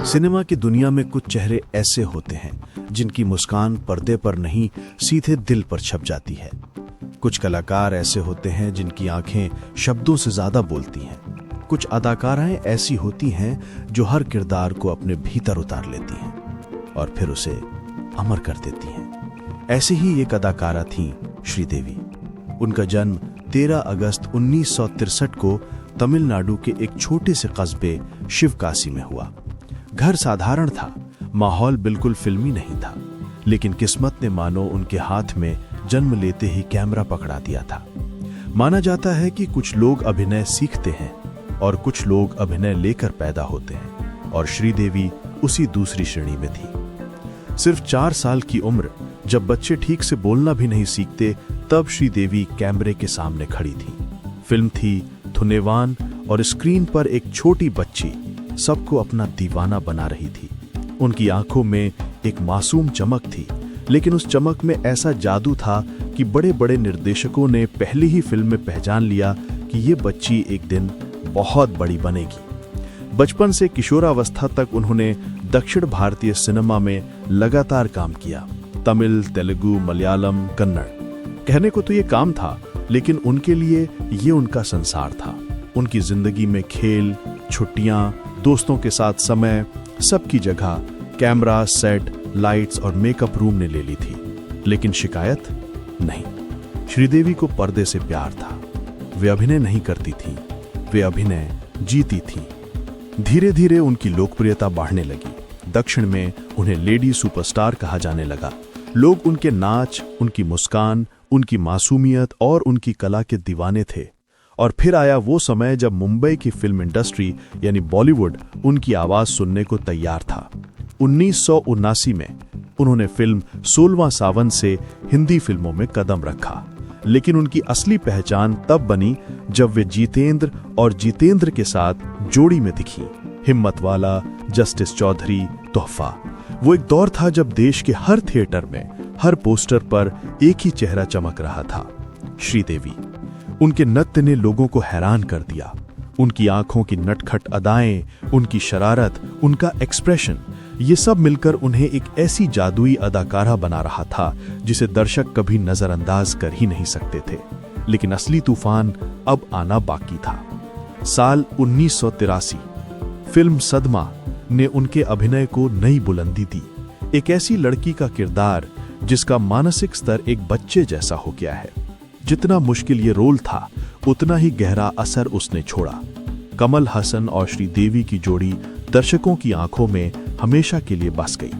Cinema की दुनिया में कुछ चेहरे ऐसे होते हैं जिनकी मुस्कान पर्दे पर नहीं सीधे दिल पर छप जाती है। कुछ कलाकार ऐसे होते हैं जिनकी आंखें शब्दों से ज्यादा बोलती हैं। कुछ अदाकाराएं ऐसी होती हैं जो हर किरदार को अपने भीतर उतार लेती हैं और फिर उसे अमर कर देती हैं। ऐसी ही एक अदाकारा थी श्रीदेवी। उनका जन्म 13 अगस्त 1963 को तमिलनाडु के एक छोटे से कस्बे शिवकाशी में हुआ। घर साधारण था, माहौल बिल्कुल फिल्मी नहीं था, लेकिन किस्मत ने मानो उनके हाथ में जन्म लेते ही कैमरा पकड़ा दिया था। माना जाता है कि कुछ लोग अभिनय सीखते हैं और कुछ लोग अभिनय लेकर पैदा होते हैं, और श्रीदेवी उसी दूसरी श्रेणी में थी। सिर्फ 4 साल की उम्र, जब बच्चे ठीक से बोलना भी नहीं सीखते, तब श्रीदेवी कैमरे के सामने खड़ी थी। फिल्म थी थुनेवान और स्क्रीन पर एक छोटी बच्ची सबको अपना दीवाना बना रही थी। उनकी आंखों में एक मासूम चमक थी, लेकिन उस चमक में ऐसा जादू था कि बड़े बड़े निर्देशकों ने पहली ही फिल्म में पहचान लिया कि ये बच्ची एक दिन बहुत बड़ी बनेगी। बचपन से किशोरावस्था तक उन्होंने दक्षिण भारतीय सिनेमा में लगातार काम किया। तमिल, तेलुगु, मलयालम, कन्नड़। कहने को तो ये काम था, लेकिन उनके लिए ये उनका संसार था। उनकी जिंदगी में खेल, छुट्टियां, दोस्तों के साथ समय, सबकी जगह कैमरा, सेट, लाइट्स और मेकअप रूम ने ले ली थी। लेकिन शिकायत नहीं। श्रीदेवी को पर्दे से प्यार था। वे अभिनय नहीं करती थीं, वे अभिनय जीती थीं। धीरे धीरे उनकी लोकप्रियता बढ़ने लगी। दक्षिण में उन्हें लेडी सुपरस्टार कहा जाने लगा। लोग उनके नाच, उनकी मुस्कान, उनकी मासूमियत और उनकी कला के दीवाने थे। और फिर आया वो समय जब मुंबई की फिल्म इंडस्ट्री यानी बॉलीवुड उनकी आवाज सुनने को तैयार था। 1979 में उन्होंने फिल्म 16वां सावन से हिंदी फिल्मों में कदम रखा। लेकिन उनकी असली पहचान तब बनी जब वे जितेंद्र और जितेंद्र के साथ जोड़ी में दिखी। हिम्मत वाला, जस्टिस चौधरी, तोहफा। वो एक दौर था जब देश के हर थिएटर में, हर पोस्टर पर एक ही चेहरा चमक रहा था, श्रीदेवी। उनके नृत्य ने लोगों को हैरान कर दिया। उनकी आंखों की नटखट अदाएं, उनकी शरारत, उनका एक्सप्रेशन, ये सब मिलकर उन्हें एक ऐसी जादुई अदाकारा बना रहा था जिसे दर्शक कभी नजरअंदाज कर ही नहीं सकते थे। लेकिन असली तूफान अब आना बाकी था। साल 1983 फिल्म सदमा ने उनके अभिनय को नई बुलंदी दी। एक ऐसी लड़की का किरदार जिसका मानसिक स्तर एक बच्चे जैसा हो गया है। जितना मुश्किल ये रोल था, उतना ही गहरा असर उसने छोड़ा। कमल हसन और श्रीदेवी की जोड़ी दर्शकों की आंखों में हमेशा के लिए बस गई।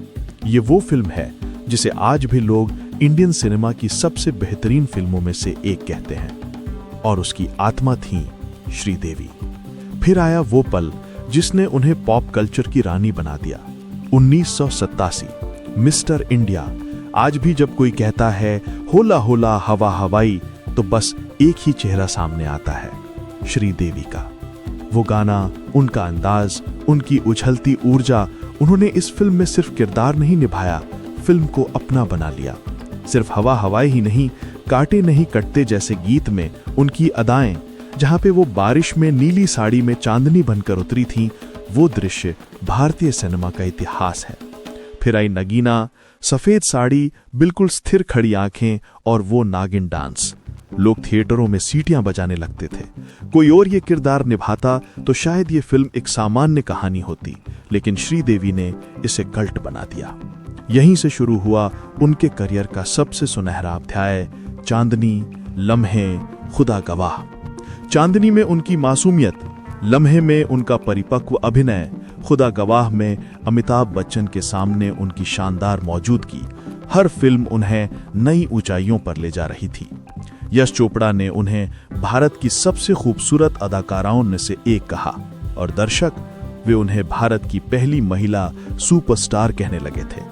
ये वो फिल्म है जिसे आज भी लोग इंडियन सिनेमा की सबसे बेहतरीन फिल्मों में से एक कहते हैं, और उसकी आत्मा थी श्रीदेवी। फिर आया वो पल जिसने उन्हें पॉप कल्चर की रानी बना दिया। 1987 मिस्टर इंडिया। आज भी जब कोई कहता है होला होला हवा हवाई, तो बस एक ही चेहरा सामने आता है, श्रीदेवी का। वो गाना, उनका अंदाज, उनकी उछलती ऊर्जा। उन्होंने इस फिल्म में सिर्फ किरदार नहीं निभाया, फिल्म को अपना बना लिया। सिर्फ हवा हवाई ही नहीं, कांटे नहीं कटते जैसे गीत में उनकी अदाएं, जहां पे वो बारिश में नीली साड़ी में चांदनी बनकर उतरी थीं, वो दृश्य भारतीय सिनेमा का इतिहास है। फिर आई नगीना, सफेद साड़ी, बिल्कुल स्थिर खड़ी आंखें और वो नागिन डांस। लोग थिएटरों में सीटियां बजाने लगते थे। कोई और ये किरदार निभाता तो शायद ये फिल्म एक सामान्य कहानी होती, लेकिन श्रीदेवी ने इसे कल्ट बना दिया। यहीं से शुरू हुआ उनके करियर का सबसे सुनहरा अध्याय, चांदनी, लम्हे, खुदा गवाह। चांदनी में उनकी मासूमियत, लम्हे में उनका परिपक्व अभिनय, खुदा गवाह में अमिताभ बच्चन के सामने उनकी शानदार मौजूदगी। हर फिल्म उन्हें नई ऊंचाइयों पर ले जा रही थी। यश चोपड़ा ने उन्हें भारत की सबसे खूबसूरत अदाकाराओं में से एक कहा, और दर्शक वे उन्हें भारत की पहली महिला सुपरस्टार कहने लगे थे।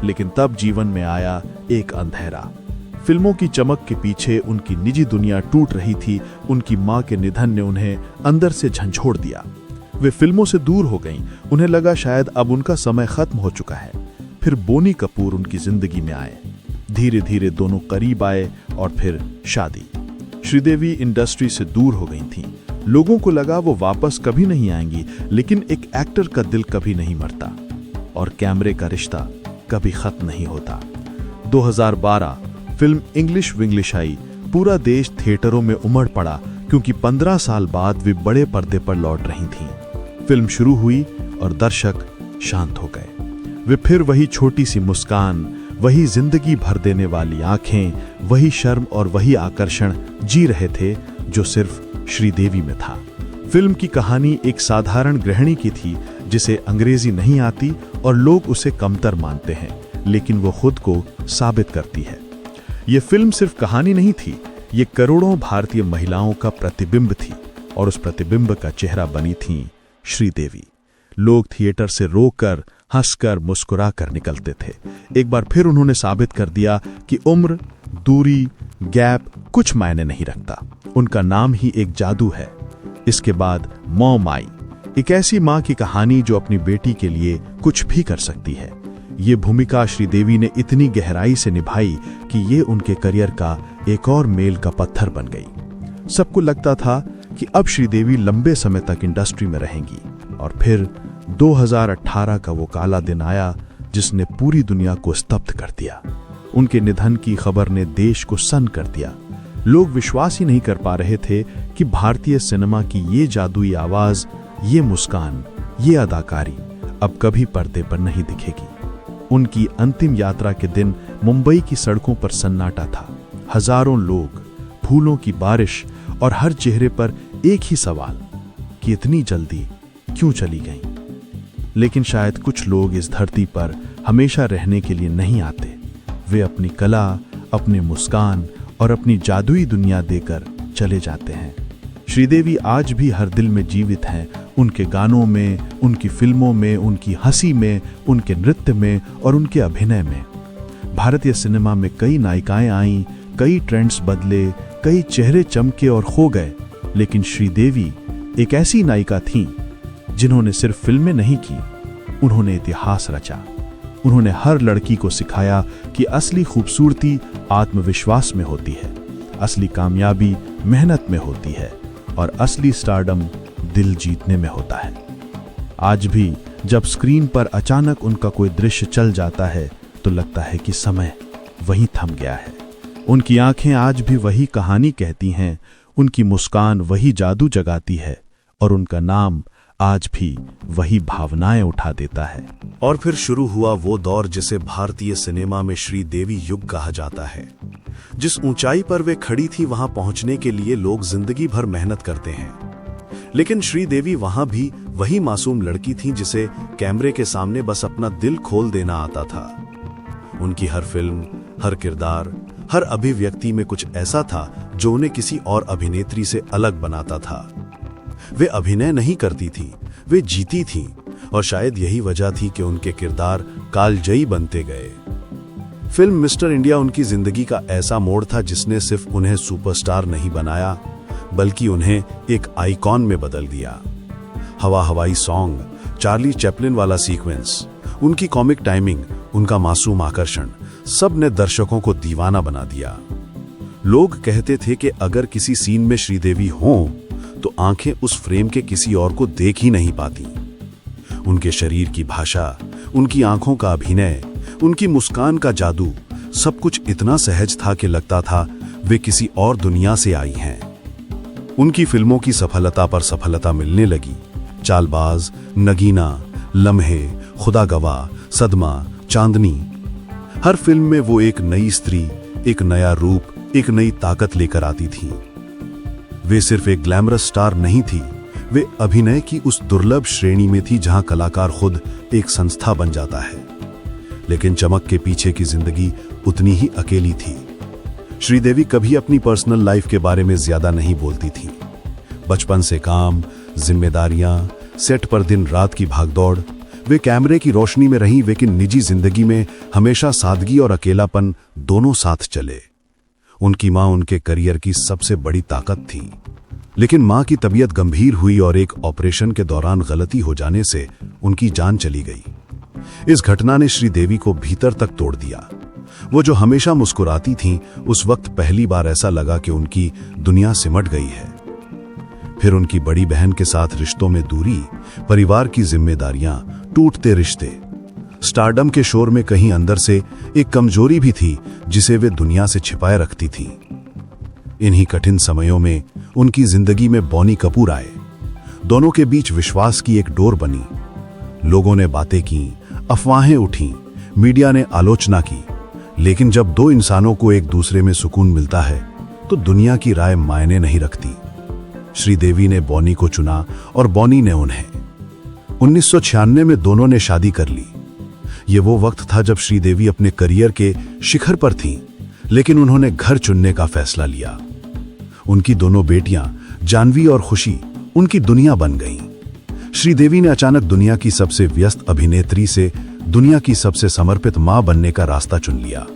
लेकिन तब जीवन में आया एक अंधेरा। फिल्मों की चमक के पीछे उनकी निजी दुनिया टूट रही थी। उनकी मां के निधन ने उन्हें अंदर से झंझोड़ दिया। वे फिल्मों से दूर हो गईं। उन्हें लगा शायद अब उनका समय खत्म हो चुका है। फिर बोनी कपूर उनकी जिंदगी में आए। धीरे धीरे दोनों करीब आए और फिर शादी। श्रीदेवी इंडस्ट्री से दूर हो गई थीं। लोगों को लगा वो वापस कभी नहीं आएंगी, लेकिन एक एक्टर का दिल कभी नहीं मरता और कैमरे का रिश्ता कभी खत्म नहीं होता। 2012 फिल्म इंग्लिश विंग्लिश आई। पूरा देश थिएटरों में उमड़ पड़ा क्योंकि 15 साल बाद वे बड़े पर्दे पर लौट रही थीं। फिल्म शुरू हुई और दर्शक शांत हो गए। वे फिर वही छोटी सी मुस्कान, वही जिंदगी भर देने वाली आंखें, वही शर्म और वही आकर्षण जी रहे थे जो सिर्फ श्रीदेवी में था। फिल्म की कहानी एक साधारण गृहिणी की थी जिसे अंग्रेजी नहीं आती और लोग उसे कमतर मानते हैं, लेकिन वो खुद को साबित करती है। ये फिल्म सिर्फ कहानी नहीं थी, ये करोड़ों भारतीय महिलाओं का प्रतिबिंब थी और उस प्रतिबिंब का चेहरा बनी थी श्रीदेवी। लोग थिएटर से रोकर, हंसकर, मुस्कुराकर निकलते थे। एक बार फिर उन्होंने साबित कर दिया कि उम्र, दूरी, गैप कुछ मायने नहीं रखता। उनका नाम ही एक जादू है। इसके बाद मॉम आई, एक ऐसी मां की कहानी जो अपनी बेटी के लिए कुछ भी कर सकती है। ये भूमिका श्रीदेवी ने इतनी गहराई से निभाई कि ये उनके करियर का एक और मील का पत्थर बन गई। सबको लगता था कि अब श्रीदेवी लंबे समय तक इंडस्ट्री में रहेंगी और फिर 2018 का वो काला दिन आया जिसने पूरी दुनिया को स्तब्ध कर दिया। उनके निधन की खबर ने देश को सन्न कर दिया। लोग विश्वास ही नहीं कर पा रहे थे कि भारतीय सिनेमा की ये जादुई आवाज, ये मुस्कान, ये अदाकारी अब कभी पर्दे पर नहीं दिखेगी। उनकी अंतिम यात्रा के दिन मुंबई की सड़कों पर सन्नाटा था। हजारों लोग, फूलों की बारिश और हर चेहरे पर एक ही सवाल कि इतनी जल्दी क्यों चली गईं? लेकिन शायद कुछ लोग इस धरती पर हमेशा रहने के लिए नहीं आते। वे अपनी कला, अपनी मुस्कान और अपनी जादुई दुनिया देकर चले जाते हैं। श्रीदेवी आज भी हर दिल में जीवित हैं, उनके गानों में, उनकी फिल्मों में, उनकी हंसी में, उनके नृत्य में और उनके अभिनय में। भारतीय सिनेमा में कई नायिकाएं आईं, कई ट्रेंड्स बदले, कई चेहरे चमके और खो गए, लेकिन श्रीदेवी एक ऐसी नायिका थीं जिन्होंने सिर्फ फिल्में नहीं की, उन्होंने इतिहास रचा। उन्होंने हर लड़की को सिखाया कि असली खूबसूरती आत्मविश्वास में होती है, असली कामयाबी मेहनत में होती है और असली स्टारडम दिल जीतने में होता है। आज भी जब स्क्रीन पर अचानक उनका कोई दृश्य चल जाता है तो लगता है कि समय वहीं थम गया है। उनकी आंखें आज भी वही कहानी कहती हैं, उनकी मुस्कान वही जादू जगाती है और उनका नाम आज भी वही भावनाएं उठा देता है। और फिर शुरू हुआ वो दौर जिसे भारतीय सिनेमा में श्रीदेवी युग कहा जाता है। जिस ऊंचाई पर वे खड़ी थी वहां पहुंचने के लिए लोग जिंदगी भर मेहनत करते हैं, लेकिन श्रीदेवी वहां भी वही मासूम लड़की थी जिसे कैमरे के सामने बस अपना दिल खोल देना आता था। उनकी हर फिल्म, हर किरदार, हर अभिव्यक्ति में कुछ ऐसा था जो उन्हें किसी और अभिनेत्री से अलग बनाता था। वे अभिनय नहीं करती थी, वे जीती थीं और शायद यही वजह थी कि उनके किरदार कालजयी बनते गए। फिल्म मिस्टर इंडिया उनकी जिंदगी का ऐसा मोड़ था जिसने सिर्फ उन्हें सुपरस्टार नहीं बनाया बल्कि उन्हें एक आइकॉन में बदल दिया। हवा हवाई सॉन्ग, चार्ली चैपलिन वाला सीक्वेंस, उनकी कॉमिक टाइमिंग, उनका मासूम आकर्षण, सब ने दर्शकों को दीवाना बना दिया। लोग कहते थे कि अगर किसी सीन में श्रीदेवी हों तो आंखें उस फ्रेम के किसी और को देख ही नहीं पाती। उनके शरीर की भाषा, उनकी आंखों का अभिनय, उनकी मुस्कान का जादू, सब कुछ इतना सहज था कि लगता था वे किसी और दुनिया से आई हैं। उनकी फिल्मों की सफलता पर सफलता मिलने लगी। चालबाज, नगीना, लम्हे, खुदा गवाह, सदमा, चांदनी, हर फिल्म में वो एक नई स्त्री, एक नया रूप, एक नई ताकत लेकर आती थी। वे सिर्फ एक ग्लैमरस स्टार नहीं थी, वे अभिनय की उस दुर्लभ श्रेणी में थी जहां कलाकार खुद एक संस्था बन जाता है। लेकिन चमक के पीछे की जिंदगी उतनी ही अकेली थी। श्रीदेवी कभी अपनी पर्सनल लाइफ के बारे में ज्यादा नहीं बोलती थी। बचपन से काम, जिम्मेदारियां, सेट पर दिन रात की भागदौड़, वे कैमरे की रोशनी में रहीं, लेकिन निजी जिंदगी में हमेशा सादगी और अकेलापन दोनों साथ चले। उनकी मां उनके करियर की सबसे बड़ी ताकत थी, लेकिन मां की तबीयत गंभीर हुई और एक ऑपरेशन के दौरान गलती हो जाने से उनकी जान चली गई। इस घटना ने श्रीदेवी को भीतर तक तोड़ दिया। वो जो हमेशा मुस्कुराती थीं, उस वक्त पहली बार ऐसा लगा कि उनकी दुनिया सिमट गई है। फिर उनकी बड़ी बहन के साथ रिश्तों में दूरी, परिवार की जिम्मेदारियां, टूटते रिश्ते। स्टारडम के शोर में कहीं अंदर से एक कमजोरी भी थी जिसे वे दुनिया से छिपाए रखती थीं। इन्हीं कठिन समयों में उनकी जिंदगी में बॉनी कपूर आए। दोनों के बीच विश्वास की एक डोर बनी। लोगों ने बातें की, अफवाहें उठी, मीडिया ने आलोचना की, लेकिन जब दो इंसानों को एक दूसरे में सुकून मिलता है तो दुनिया की राय मायने नहीं रखती। श्रीदेवी ने बॉनी को चुना और बॉनी ने उन्हें। 1996 में दोनों ने शादी कर ली। ये वो वक्त था जब श्रीदेवी अपने करियर के शिखर पर थीं, लेकिन उन्होंने घर चुनने का फैसला लिया। उनकी दोनों बेटियां जानवी और खुशी उनकी दुनिया बन गईं। श्रीदेवी ने अचानक दुनिया की सबसे व्यस्त अभिनेत्री से दुनिया की सबसे समर्पित मां बनने का रास्ता चुन लिया।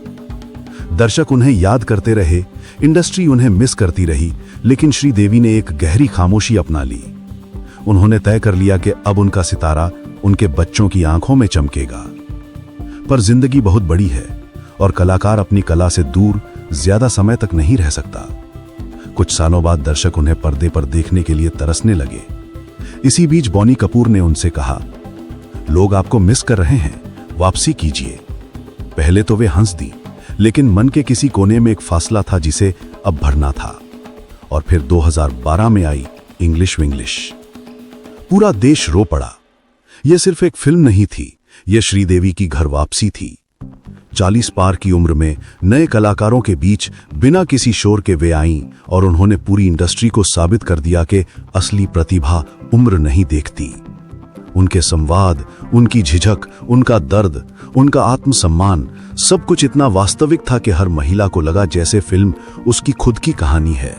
दर्शक उन्हें याद करते रहे, इंडस्ट्री उन्हें मिस करती रही, लेकिन श्रीदेवी ने एक गहरी खामोशी अपना ली। उन्होंने तय कर लिया कि अब उनका सितारा उनके बच्चों की आंखों में चमकेगा। पर जिंदगी बहुत बड़ी है और कलाकार अपनी कला से दूर ज्यादा समय तक नहीं रह सकता। कुछ सालों बाद दर्शक उन्हें पर्दे पर देखने के लिए तरसने लगे। इसी बीच बॉनी कपूर ने उनसे कहा, लोग आपको मिस कर रहे हैं, वापसी कीजिए। पहले तो वे हंस दी, लेकिन मन के किसी कोने में एक फासला था जिसे अब भरना था। और फिर 2012 में आई इंग्लिश विंग्लिश। पूरा देश रो पड़ा। यह सिर्फ एक फिल्म नहीं थी, यह श्रीदेवी की घर वापसी थी। 40 पार की उम्र में नए कलाकारों के बीच बिना किसी शोर के वे आईं और उन्होंने पूरी इंडस्ट्री को साबित कर दिया कि असली प्रतिभा उम्र नहीं देखती। उनके संवाद, उनकी झिझक, उनका दर्द, उनका आत्मसम्मान, सब कुछ इतना वास्तविक था कि हर महिला को लगा जैसे फिल्म उसकी खुद की कहानी है।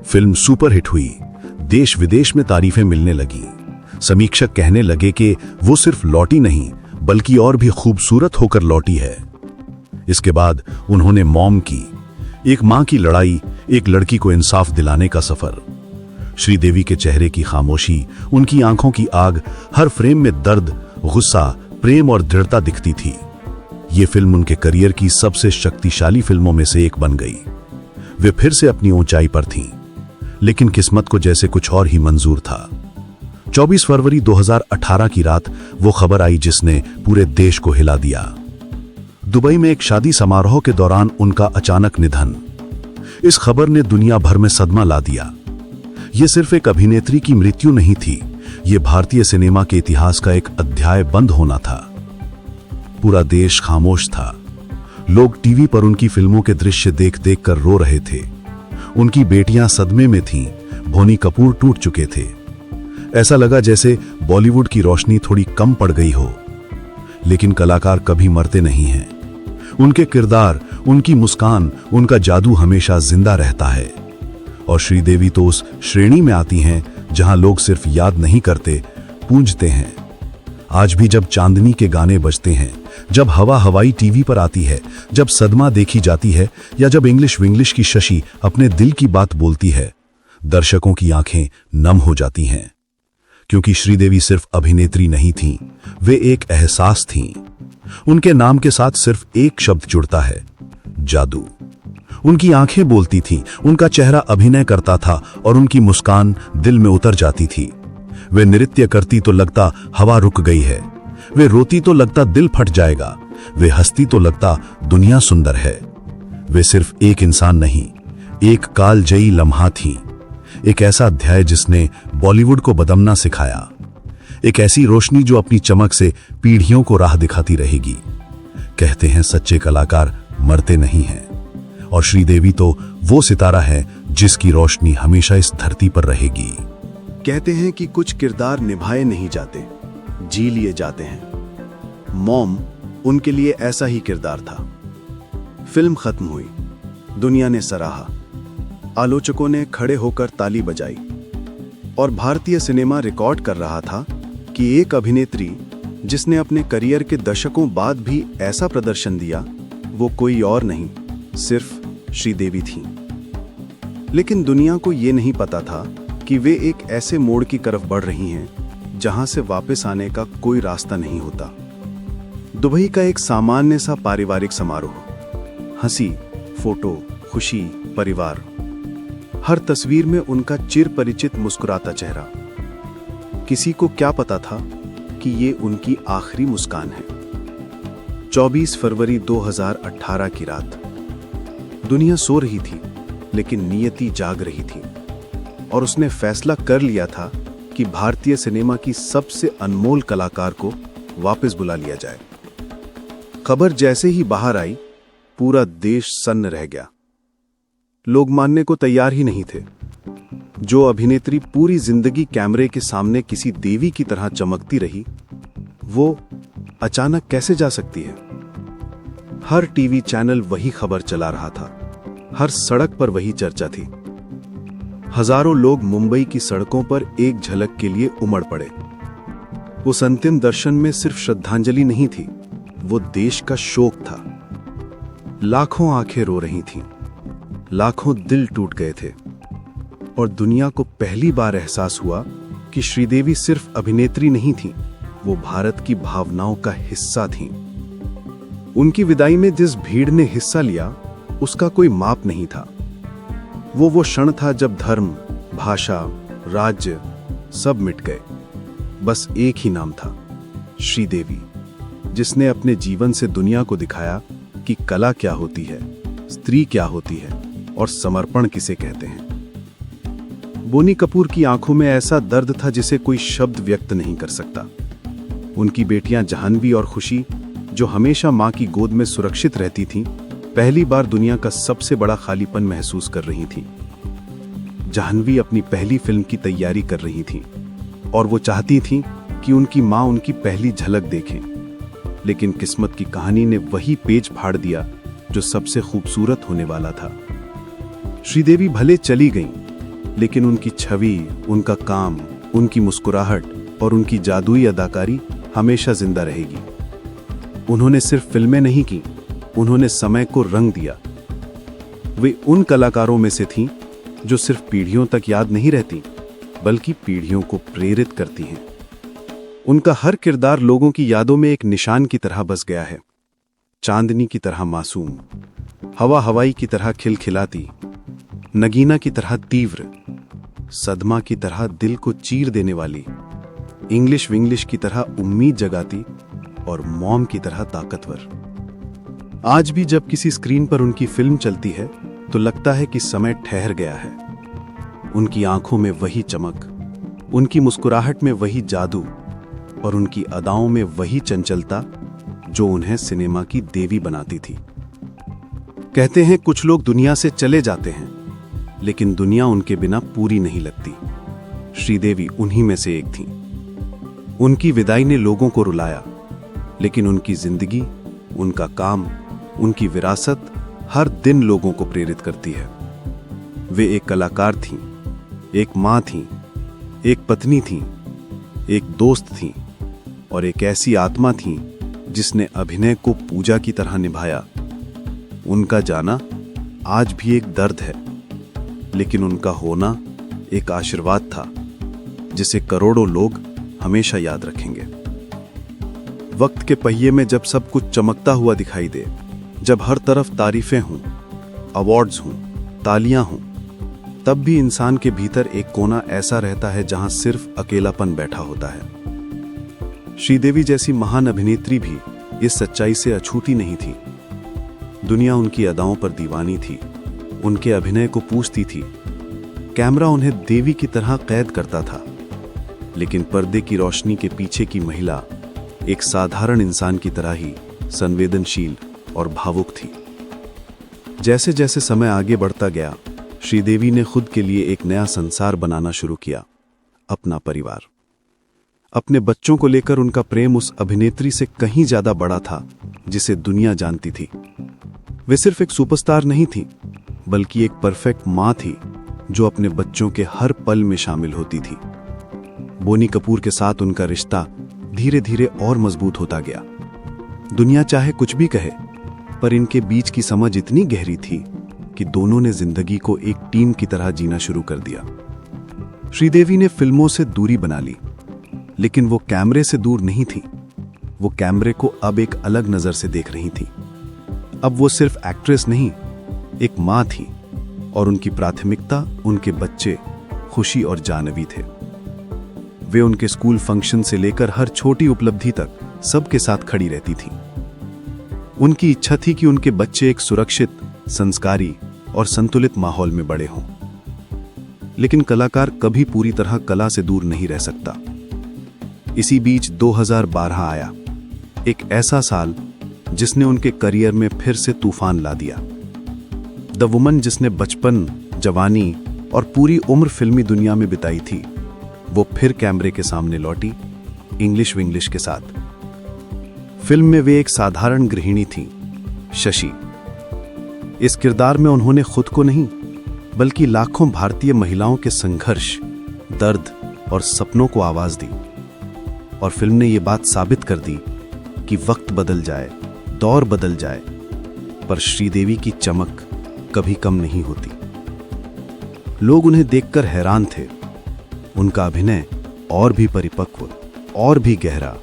फिल्म सुपरहिट हुई। देश विदेश में तारीफें मिलने लगी। समीक्षक कहने लगे कि वो सिर्फ लौटी नहीं, बल्कि और भी खूबसूरत होकर लौटी है। इसके बाद उन्होंने मॉम की, एक मां की लड़ाई, एक लड़की को इंसाफ दिलाने का सफर। श्रीदेवी के चेहरे की खामोशी, उनकी आंखों की आग, हर फ्रेम में दर्द, गुस्सा, प्रेम और दृढ़ता दिखती थी। ये फिल्म उनके करियर की सबसे शक्तिशाली फिल्मों में से एक बन गई। वे फिर से अपनी ऊंचाई पर थीं, लेकिन किस्मत को जैसे कुछ और ही मंजूर था। 24 फरवरी 2018 की रात वो खबर आई जिसने पूरे देश को हिला दिया। दुबई में एक शादी समारोह के दौरान उनका अचानक निधन। इस खबर ने दुनिया भर में सदमा ला दिया। यह सिर्फ एक अभिनेत्री की मृत्यु नहीं थी, यह भारतीय सिनेमा के इतिहास का एक अध्याय बंद होना था। पूरा देश खामोश था। लोग टीवी पर उनकी फिल्मों के दृश्य देख देख कर रो रहे थे। उनकी बेटियां सदमे में थीं, बॉनी कपूर टूट चुके थे। ऐसा लगा जैसे बॉलीवुड की रोशनी थोड़ी कम पड़ गई हो। लेकिन कलाकार कभी मरते नहीं हैं। उनके किरदार, उनकी मुस्कान, उनका जादू हमेशा जिंदा रहता है। और श्रीदेवी तो उस श्रेणी में आती हैं जहां लोग सिर्फ याद नहीं करते, पूंजते हैं। आज भी जब चांदनी के गाने बजते हैं, जब हवा हवाई टीवी पर आती है, जब सदमा देखी जाती है, या जब इंग्लिश विंग्लिश की शशि अपने दिल की बात बोलती है, दर्शकों की आंखें नम हो जाती हैं। क्योंकि श्रीदेवी सिर्फ अभिनेत्री नहीं थीं, वे एक एहसास थीं। उनके नाम के साथ सिर्फ एक शब्द जुड़ता है, जादू। उनकी आंखें बोलती थीं, उनका चेहरा अभिनय करता था और उनकी मुस्कान दिल में उतर जाती थी। वे नृत्य करती तो लगता हवा रुक गई है, वे रोती तो लगता दिल फट जाएगा, वे हंसती तो लगता दुनिया सुंदर है। वे सिर्फ एक इंसान नहीं, एक कालजयी लम्हा थी। एक ऐसा अध्याय जिसने बॉलीवुड को बदलना सिखाया। एक ऐसी रोशनी जो अपनी चमक से पीढ़ियों को राह दिखाती रहेगी। कहते हैं सच्चे कलाकार मरते नहीं हैं, और श्रीदेवी तो वो सितारा है जिसकी रोशनी हमेशा इस धरती पर रहेगी। कहते हैं कि कुछ किरदार निभाए नहीं जाते, जी लिए जाते हैं। मॉम उनके लिए ऐसा ही किरदार था। फिल्म खत्म हुई, दुनिया ने सराहा, आलोचकों ने खड़े होकर ताली बजाई, और भारतीय सिनेमा रिकॉर्ड कर रहा था कि एक अभिनेत्री जिसने अपने करियर के दशकों बाद भी ऐसा प्रदर्शन दिया, वो कोई और नहीं, सिर्फ श्रीदेवी थी। लेकिन दुनिया को ये नहीं पता था कि वे एक ऐसे मोड़ की तरफ बढ़ रही हैं जहां से वापस आने का कोई रास्ता नहीं होता। दुबई का एक सामान्य सा पारिवारिक समारोह, हंसी, फोटो, खुशी, परिवार। हर तस्वीर में उनका चिर परिचित मुस्कुराता चेहरा। किसी को क्या पता था कि ये उनकी आखिरी मुस्कान है। 24 फरवरी 2018 की रात। दुनिया सो रही थी, लेकिन नियति जाग रही थी और उसने फैसला कर लिया था कि भारतीय सिनेमा की सबसे अनमोल कलाकार को वापस बुला लिया जाए। खबर जैसे ही बाहर आई, पूरा देश सन्न रह गया। लोग मानने को तैयार ही नहीं थे। जो अभिनेत्री पूरी जिंदगी कैमरे के सामने किसी देवी की तरह चमकती रही, वो अचानक कैसे जा सकती है? हर टीवी चैनल वही खबर चला रहा था, हर सड़क पर वही चर्चा थी। हजारों लोग मुंबई की सड़कों पर एक झलक के लिए उमड़ पड़े। उस अंतिम दर्शन में सिर्फ श्रद्धांजलि नहीं थी, वो देश का शोक था। लाखों आंखें रो रही थीं, लाखों दिल टूट गए थे और दुनिया को पहली बार एहसास हुआ कि श्रीदेवी सिर्फ अभिनेत्री नहीं थी, वो भारत की भावनाओं का हिस्सा थीं। उनकी विदाई में जिस भीड़ ने हिस्सा लिया, उसका कोई माप नहीं था। वो क्षण था जब धर्म, भाषा, राज्य सब मिट गए। बस एक ही नाम था, श्रीदेवी, जिसने अपने जीवन से दुनिया को दिखाया कि कला क्या होती है, स्त्री क्या होती है और समर्पण किसे कहते हैं। बोनी कपूर की आंखों में ऐसा दर्द था जिसे कोई शब्द व्यक्त नहीं कर सकता। उनकी बेटियां जाह्नवी और खुशी, जो हमेशा मां की गोद में सुरक्षित रहती थीं, पहली बार दुनिया का सबसे बड़ा खालीपन महसूस कर रही थीं। जाह्नवी अपनी पहली फिल्म की तैयारी कर रही थीं और वो चाहती थीं कि उनकी मां उनकी पहली झलक देखें। लेकिन किस्मत की कहानी ने वही पेज फाड़ दिया जो सबसे खूबसूरत होने वाला था। श्रीदेवी भले चली गईं, लेकिन उनकी छवि, उनका काम, उनकी मुस्कुराहट और उनकी जादुई अदाकारी हमेशा जिंदा रहेगी। उन्होंने सिर्फ फिल्में नहीं की, उन्होंने समय को रंग दिया। वे उन कलाकारों में से थीं जो सिर्फ पीढ़ियों तक याद नहीं रहती, बल्कि पीढ़ियों को प्रेरित करती हैं। उनका हर किरदार लोगों की यादों में एक निशान की तरह बस गया है। चांदनी की तरह मासूम, हवा हवाई की तरह खिलखिलाती, नगीना की तरह तीव्र, सदमा की तरह दिल को चीर देने वाली, इंग्लिश विंग्लिश की तरह उम्मीद जगाती और मॉम की तरह ताकतवर। आज भी जब किसी स्क्रीन पर उनकी फिल्म चलती है तो लगता है कि समय ठहर गया है। उनकी आंखों में वही चमक, उनकी मुस्कुराहट में वही जादू और उनकी अदाओं में वही चंचलता जो उन्हें सिनेमा की देवी बनाती थी। कहते हैं कुछ लोग दुनिया से चले जाते हैं, लेकिन दुनिया उनके बिना पूरी नहीं लगती। श्रीदेवी उन्हीं में से एक थी। उनकी विदाई ने लोगों को रुलाया, लेकिन उनकी जिंदगी, उनका काम, उनकी विरासत हर दिन लोगों को प्रेरित करती है। वे एक कलाकार थीं, एक मां थीं, एक पत्नी थीं, एक दोस्त थीं और एक ऐसी आत्मा थीं जिसने अभिनय को पूजा की तरह निभाया। उनका जाना आज भी एक दर्द है, लेकिन उनका होना एक आशीर्वाद था जिसे करोड़ों लोग हमेशा याद रखेंगे। वक्त के पहिए में जब सब कुछ चमकता हुआ दिखाई दे, जब हर तरफ तारीफें हों, अवार्ड्स हों, तालियां हों, तब भी इंसान के भीतर एक कोना ऐसा रहता है जहां सिर्फ अकेलापन बैठा होता है। श्रीदेवी जैसी महान अभिनेत्री भी इस सच्चाई से अछूती नहीं थी। दुनिया उनकी अदाओं पर दीवानी थी, उनके अभिनय को पूछती थी। कैमरा उन्हें देवी की तरह कैद करता था, लेकिन पर्दे की रोशनी के पीछे की महिला एक साधारण इंसान की तरह ही संवेदनशील और भावुक थी। जैसे जैसे समय आगे बढ़ता गया, श्रीदेवी ने खुद के लिए एक नया संसार बनाना शुरू किया, अपना परिवार। अपने बच्चों को लेकर उनका प्रेम उस अभिनेत्री से कहीं ज्यादा बड़ा था जिसे दुनिया जानती थी। वे सिर्फ एक सुपरस्टार नहीं थी, बल्कि एक परफेक्ट मां थी जो अपने बच्चों के हर पल में शामिल होती थी। बोनी कपूर के साथ उनका रिश्ता धीरे धीरे और मजबूत होता गया। दुनिया चाहे कुछ भी कहे, पर इनके बीच की समझ इतनी गहरी थी कि दोनों ने जिंदगी को एक टीम की तरह जीना शुरू कर दिया। श्रीदेवी ने फिल्मों से दूरी बना ली, लेकिन वो कैमरे से दूर नहीं थी। वो कैमरे को अब एक अलग नजर से देख रही थी। अब वो सिर्फ एक्ट्रेस नहीं, एक माँ थी और उनकी प्राथमिकता उनके बच्चे खुशी और जानवी थे। वे उनके स्कूल फंक्शन से लेकर हर छोटी उपलब्धि तक सबके साथ खड़ी रहती थी। उनकी इच्छा थी कि उनके बच्चे एक सुरक्षित, संस्कारी और संतुलित माहौल में बड़े हों। लेकिन कलाकार कभी पूरी तरह कला से दूर नहीं रह सकता। इसी बीच 2012 आया, एक ऐसा साल जिसने उनके करियर में फिर से तूफान ला दिया। द वुमन जिसने बचपन, जवानी और पूरी उम्र फिल्मी दुनिया में बिताई थी, वो फिर कैमरे के सामने लौटी, इंग्लिश विंग्लिश के साथ। फिल्म में वे एक साधारण गृहिणी थीं, शशि। इस किरदार में उन्होंने खुद को नहीं, बल्कि लाखों भारतीय महिलाओं के संघर्ष, दर्द और सपनों को आवाज दी। और फिल्म ने यह बात साबित कर दी कि वक्त बदल जाए, दौर बदल जाए, पर श्रीदेवी की चमक कभी कम नहीं होती। लोग उन्हें देखकर हैरान थे। उनका अभिनय और भी परिपक्व, और भी गहरा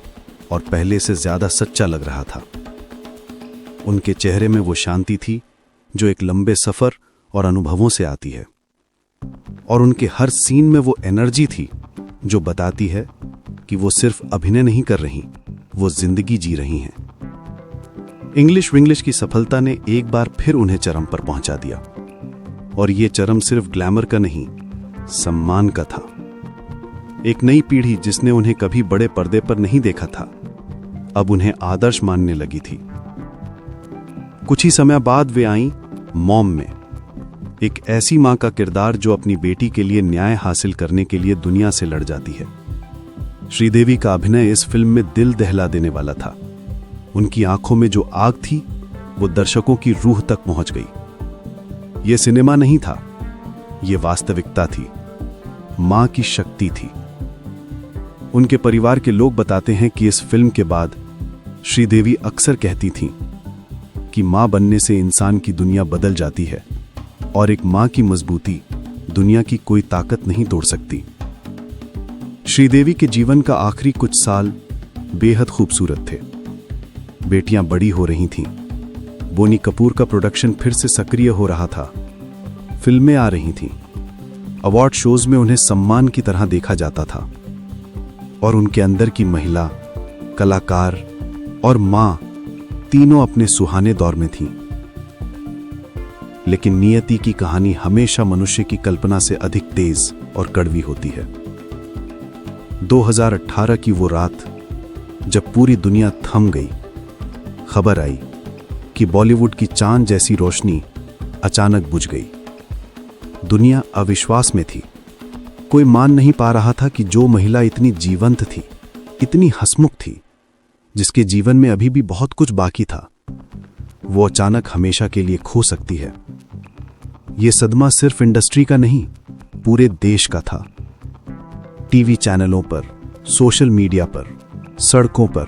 और पहले से ज्यादा सच्चा लग रहा था। उनके चेहरे में वो शांति थी जो एक लंबे सफर और अनुभवों से आती है, और उनके हर सीन में वो एनर्जी थी जो बताती है कि वो सिर्फ अभिनय नहीं कर रही, वो जिंदगी जी रही हैं। इंग्लिश विंग्लिश की सफलता ने एक बार फिर उन्हें चरम पर पहुंचा दिया, और ये चरम सिर्फ ग्लैमर का नहीं, सम्मान का था। एक नई पीढ़ी जिसने उन्हें कभी बड़े पर्दे पर नहीं देखा था, अब उन्हें आदर्श मानने लगी थी। कुछ ही समय बाद वे आईं मॉम में, एक ऐसी मां का किरदार जो अपनी बेटी के लिए न्याय हासिल करने के लिए दुनिया से लड़ जाती है। श्रीदेवी का अभिनय इस फिल्म में दिल दहला देने वाला था। उनकी आंखों में जो आग थी, वो दर्शकों की रूह तक पहुंच गई। ये सिनेमा नहीं था, ये वास्तविकता थी, मां की शक्ति थी। उनके परिवार के लोग बताते हैं कि इस फिल्म के बाद श्रीदेवी अक्सर कहती थीं कि मां बनने से इंसान की दुनिया बदल जाती है, और एक मां की मजबूती दुनिया की कोई ताकत नहीं तोड़ सकती। श्रीदेवी के जीवन का आखिरी कुछ साल बेहद खूबसूरत थे। बेटियां बड़ी हो रही थीं, बोनी कपूर का प्रोडक्शन फिर से सक्रिय हो रहा था, फिल्में आ रही थीं, अवार्ड शोज में उन्हें सम्मान की तरह देखा जाता था, और उनके अंदर की महिला, कलाकार और मां तीनों अपने सुहाने दौर में थीं। लेकिन नियति की कहानी हमेशा मनुष्य की कल्पना से अधिक तेज और कड़वी होती है। 2018 की वो रात जब पूरी दुनिया थम गई, खबर आई कि बॉलीवुड की चांद जैसी रोशनी अचानक बुझ गई। दुनिया अविश्वास में थी। कोई मान नहीं पा रहा था कि जो महिला इतनी जीवंत थी, इतनी हंसमुख थी, जिसके जीवन में अभी भी बहुत कुछ बाकी था, वो अचानक हमेशा के लिए खो सकती है। यह सदमा सिर्फ इंडस्ट्री का नहीं, पूरे देश का था। टीवी चैनलों पर, सोशल मीडिया पर, सड़कों पर,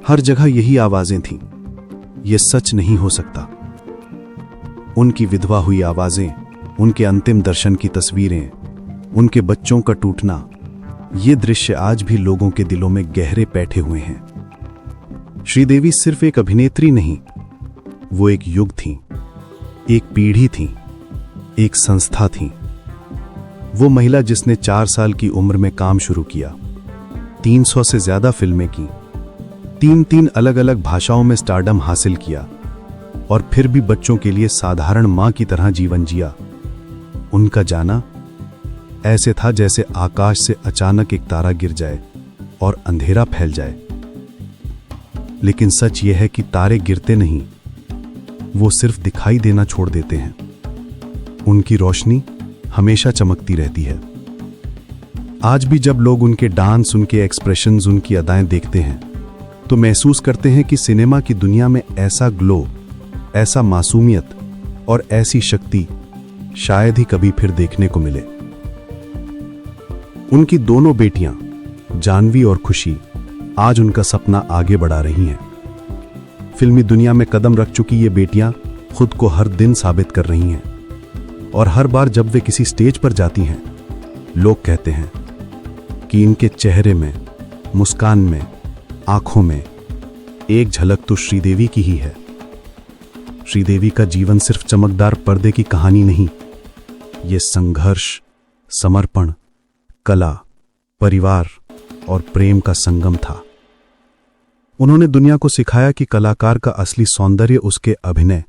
हर जगह यही आवाजें थीं, यह सच नहीं हो सकता। उनकी विधवा हुई आवाजें, उनके अंतिम दर्शन की तस्वीरें, उनके बच्चों का टूटना, ये दृश्य आज भी लोगों के दिलों में गहरे बैठे हुए हैं। श्रीदेवी सिर्फ एक अभिनेत्री नहीं, वो एक युग थी, एक पीढ़ी थी, एक संस्था थी। वो महिला जिसने 4 साल की उम्र में काम शुरू किया, 300 से ज्यादा फिल्में की, 3 अलग अलग भाषाओं में स्टारडम हासिल किया, और फिर भी बच्चों के लिए साधारण मां की तरह जीवन जिया। उनका जाना ऐसे था जैसे आकाश से अचानक एक तारा गिर जाए और अंधेरा फैल जाए। लेकिन सच यह है कि तारे गिरते नहीं, वो सिर्फ दिखाई देना छोड़ देते हैं। उनकी रोशनी हमेशा चमकती रहती है। आज भी जब लोग उनके डांस, उनके एक्सप्रेशंस, उनकी अदाएं देखते हैं, तो महसूस करते हैं कि सिनेमा की दुनिया में ऐसा ग्लो, ऐसा मासूमियत और ऐसी शक्ति शायद ही कभी फिर देखने को मिले। उनकी दोनों बेटियां, जानवी और खुशी, आज उनका सपना आगे बढ़ा रही हैं। फिल्मी दुनिया में कदम रख चुकी ये बेटियां खुद को हर दिन साबित कर रही हैं, और हर बार जब वे किसी स्टेज पर जाती हैं, लोग कहते हैं कि इनके चेहरे में, मुस्कान में, आंखों में एक झलक तो श्रीदेवी की ही है। श्रीदेवी का जीवन सिर्फ चमकदार पर्दे की कहानी नहीं, ये संघर्ष, समर्पण, कला, परिवार और प्रेम का संगम था। उन्होंने दुनिया को सिखाया कि कलाकार का असली सौंदर्य उसके अभिनय